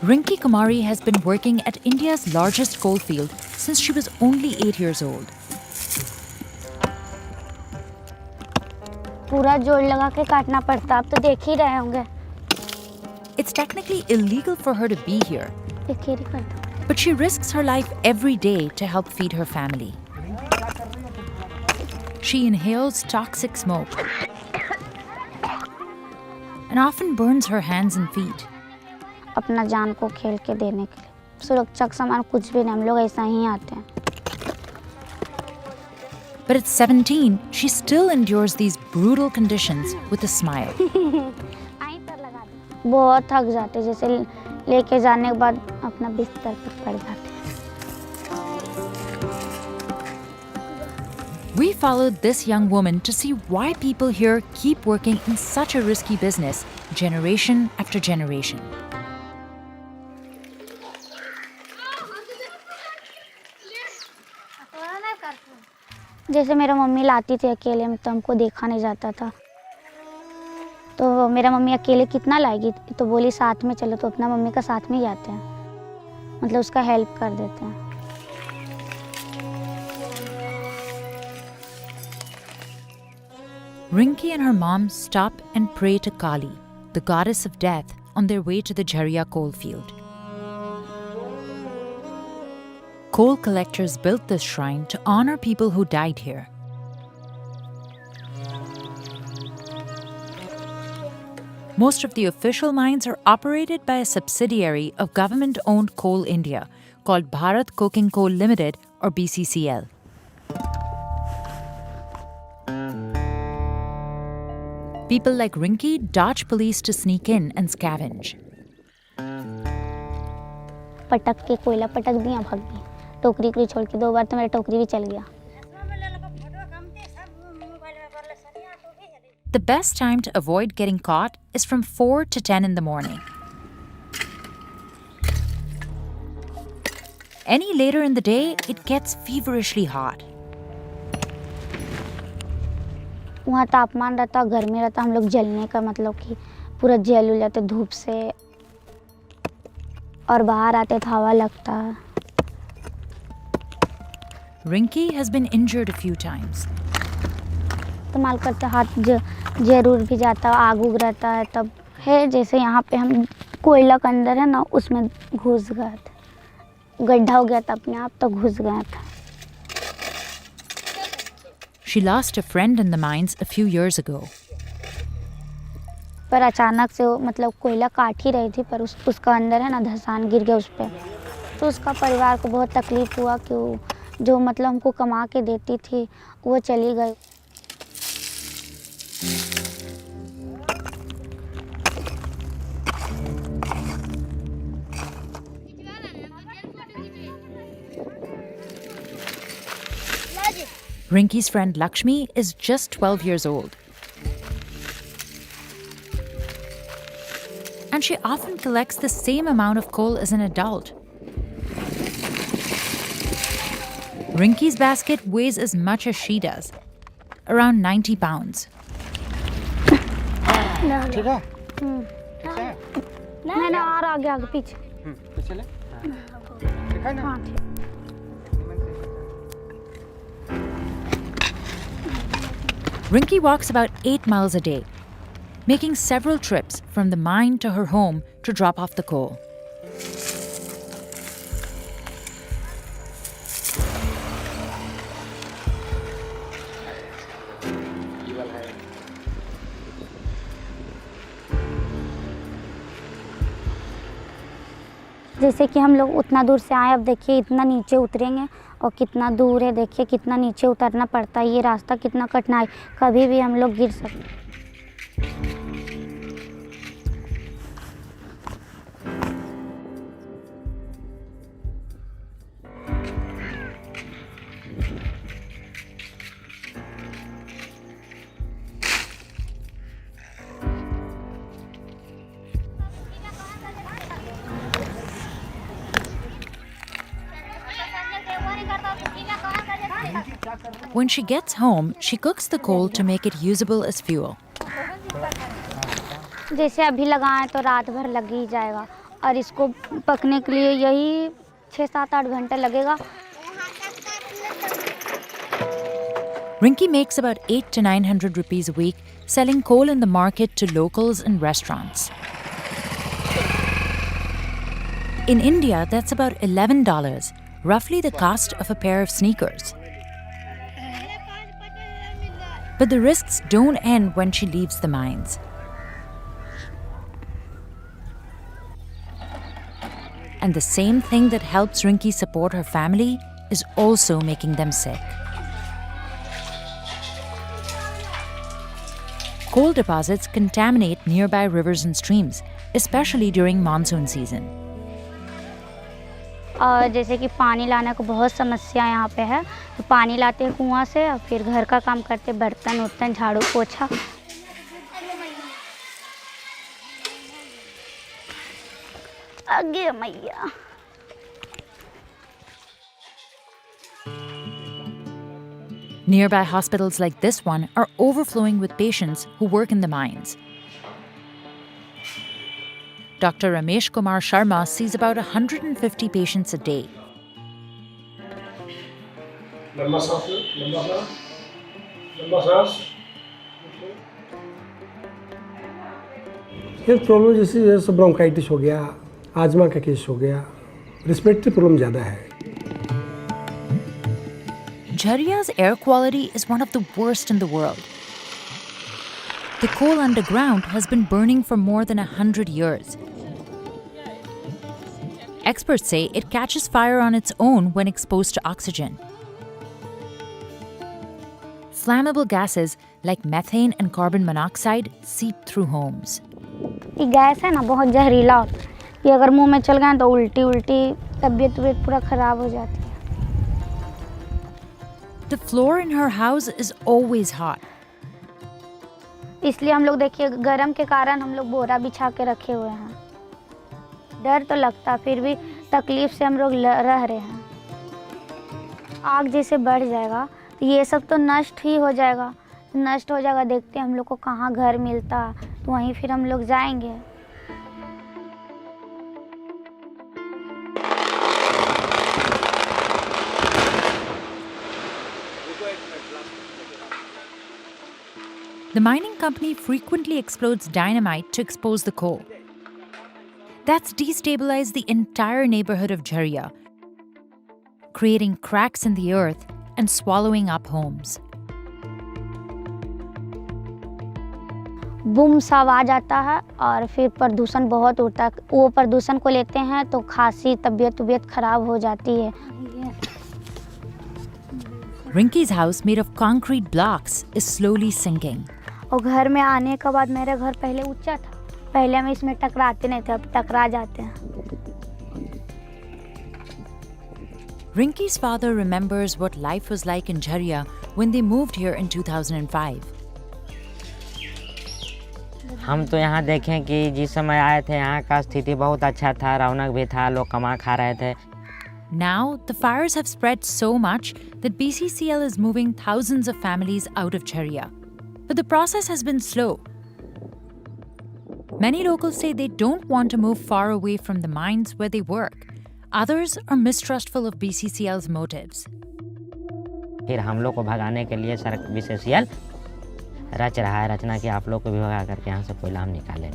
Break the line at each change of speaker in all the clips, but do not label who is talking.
Rinki Kumari has been working at India's largest coal field since she was only 8 years old.
पूरा जोड़ लगा के काटना पड़ता, आप तो देख ही रहे होंगे।
It's technically illegal for her to be here,
खेती करता।
but she risks her life every day to help feed her family. She inhales toxic smoke and often burns her hands and feet.
अपना जान को खेल के देने के लिए, सुरक्षा का सामान कुछ भी नहीं, हम लोग ऐसा ही आते हैं।
But at 17, she still endures these brutal conditions with a smile.
बहुत थक जाते, जैसे लेके जाने के बाद अपना बिस्तर पर पड़ जाते।
We followed this young woman to see why people here keep working in such a risky business, generation after generation.
जैसे मेरा मम्मी लाती थी अकेले में, तो हमको देखा नहीं जाता था, तो मेरा मम्मी अकेले कितना लाएगी, तो बोली साथ में चलो, तो अपना मम्मी का साथ में ही जाते हैं, मतलब उसका हेल्प कर देते हैं।
Rinki and her mom stop and pray to Kali, the goddess of death, on their way to the Jharia coal field. Coal collectors built this shrine to honor people who died here. Most of the official mines are operated by a subsidiary of government-owned Coal India called Bharat Coking Coal Limited, or BCCL. People like Rinki dodge police to sneak in and scavenge.
पटक के कोयला पटक दिया, भाग गई, टोकरी को छोड़ के 2 बार तो मेरा टोकरी भी चल गया।
The best time to avoid getting caught is from 4 to 10 in the morning. Any later in the day, it gets feverishly hot.
वहाँ तापमान रहता, गर्मी रहता, हम लोग जलने का मतलब कि पूरा जल उल जाते धूप से, और बाहर आते तो हवा लगता।
Rinki has been injured a few times.
इस्तेमाल करते हाथ जरूर भी जाता, आग उग रहता है तब है। जैसे यहाँ पे हम कोयला के अंदर है ना, उसमें घुस गया था, गड्ढा हो गया था अपने आप, तो घुस गया था।
She lost a friend in the mines a few years ago.
पर अचानक से वो मतलब कोयला काट ही रही थी, पर उसका अंदर है ना धंसान गिर गया उस पर, तो उसका परिवार को बहुत तकलीफ हुआ कि वो जो मतलब हमको कमा के देती थी वो चली गई।
Rinki's friend Lakshmi is just 12 years old. And she often collects the same amount of coal as an adult. Rinki's basket weighs as much as she does, around 90 pounds.
नहीं और आगे आगे पीछे। हाँ ठीक।
Rinki walks about 8 miles a day, making several trips from the mine to her home to drop off the coal.
जैसे कि हम लोग उतना दूर से आए, अब देखिए इतना नीचे उतरेंगे और कितना दूर है, देखिए कितना नीचे उतरना पड़ता है, ये रास्ता कितना कठिनाई, कभी भी हम लोग गिर सकते।
When she gets home, she cooks the coal to make it usable as fuel.
जैसे अभी लगाएं तो रात भर लग ही जाएगा, और इसको पकने के लिए यही 6-7-8 घंटे लगेगा।
Rinki makes about 800 to 900 rupees a week selling coal in the market to locals and restaurants. In India, that's about $11, roughly the cost of a pair of sneakers. But the risks don't end when she leaves the mines. And the same thing that helps Rinki support her family is also making them sick. Coal deposits contaminate nearby rivers and streams, especially during monsoon season.
और जैसे कि पानी लाने को बहुत समस्या यहाँ पे है, तो पानी लाते हैं कुआं से और फिर घर का काम करते, बर्तन उर्तन झाड़ू पोछा। आगे मैया।
Nearby hospitals like this one are overflowing with patients who work in the mines. Dr. Ramesh Kumar Sharma sees about 150 patients a day.
Health problem जैसे ब्रोंकाइटिस हो गया, आजमा का केस हो गया, रेस्पिरेटरी प्रॉब्लम ज़्यादा है।
Jhariya's air quality is one of the worst in the world. The coal underground has been burning for more than 100 years. Experts say it catches fire on its own when exposed to oxygen. Flammable gases like methane and carbon monoxide seep through homes.
ये gas है ना बहुत जहरीला होता है, ये अगर मुंह में चल गया तो उल्टी तबीयत पूरा खराब हो जाती है।
The floor in her house is always hot.
इसलिए हम लोग देखिए गर्म के कारण हम लोग बोरा बिछा के रखे हुए हैं। डर तो लगता, फिर भी तकलीफ से हम लोग रह रहे हैं। आग जैसे बढ़ जाएगा तो ये सब तो नष्ट ही हो जाएगा। नष्ट हो जाएगा, देखते हैं हम लोग को कहाँ घर मिलता, तो वहीं फिर हम लोग जाएंगे।
The mining company frequently explodes dynamite to expose the coal. That's destabilized the entire neighborhood of Jharia, creating cracks in the earth and swallowing up homes.
Boom सा आवाज आता है और फिर प्रदूषण बहुत उड़ता है। वो प्रदूषण को लेते हैं तो खांसी, तबीयत खराब हो जाती है।
Rinki's house, made of concrete blocks, is slowly sinking.
और घर में आने के बाद मेरा घर पहले ऊंचा था, पहले हम इसमें टकराते नहीं थे, अब टकरा जाते हैं।
Rinki's father remembers what life was like in Jharia when they moved here in 2005.
हम तो यहाँ देखें कि जिस समय आए थे यहाँ का स्थिति बहुत अच्छा था, रौनक भी था, लोग कमा खा रहे थे।
Now, the fires have spread so much that BCCL is moving thousands of families out of Jharia. But the process has been slow. Many locals say they don't want to move far away from the mines where they work. Others are mistrustful of BCCL's motives.
फिर हम लोग को भगाने के लिए BCCL रच रहा है रचना कि आप लोग को भी भगा करके यहाँ से कोयला हम निकालें।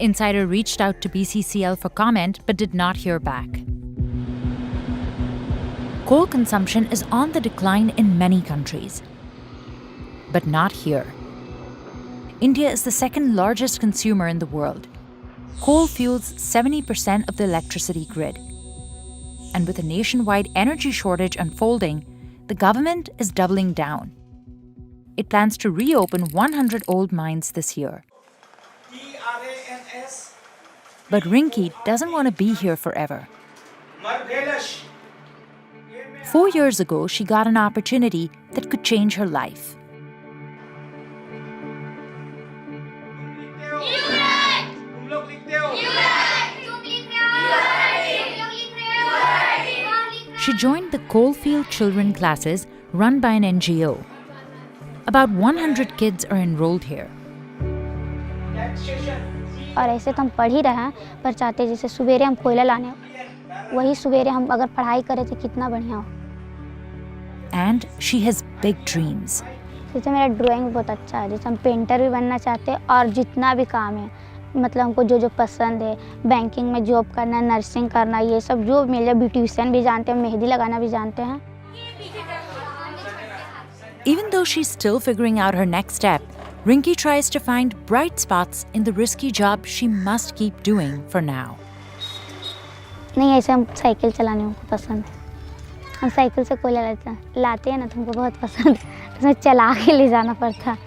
Insider reached out to BCCL for comment but did not hear back. Coal consumption is on the decline in many countries, but not here. India is the second largest consumer in the world. Coal fuels 70% of the electricity grid. And with a nationwide energy shortage unfolding, the government is doubling down. It plans to reopen 100 old mines this year. But Rinki doesn't want to be here forever. 4 years ago, she got an opportunity that could change her life. She joined the Coalfield Children classes run by an NGO. About 100 kids are enrolled here.
और ऐसे तो हम पढ़ ही रहे हैं, पर चाहते जैसे सवेरे हम कोयला लाने, वही सवेरे हम अगर पढ़ाई करें तो कितना बढ़िया हो।
And she has big dreams.
जैसे मेरा ड्राइंग बहुत अच्छा है, जैसे हम पेंटर भी बनना चाहते हैं और जितना भी काम है मतलब हमको जो जो पसंद है, बैंकिंग में जॉब करना, नर्सिंग करना, ये सब जो मिल जाए, ब्यूटिशियन भी जानते हैं, मेहंदी लगाना भी जानते हैं।
Even though she's still figuring out her next step, Rinki tries to find bright spots in the risky job she must keep doing for now.
नहीं, ऐसे हम साइकिल चलाने हमको पसंद है। हम साइकिल से कोयला लाते हैं ना, तो हमको बहुत पसंद है। उसमें चला के ले जाना पड़ता है।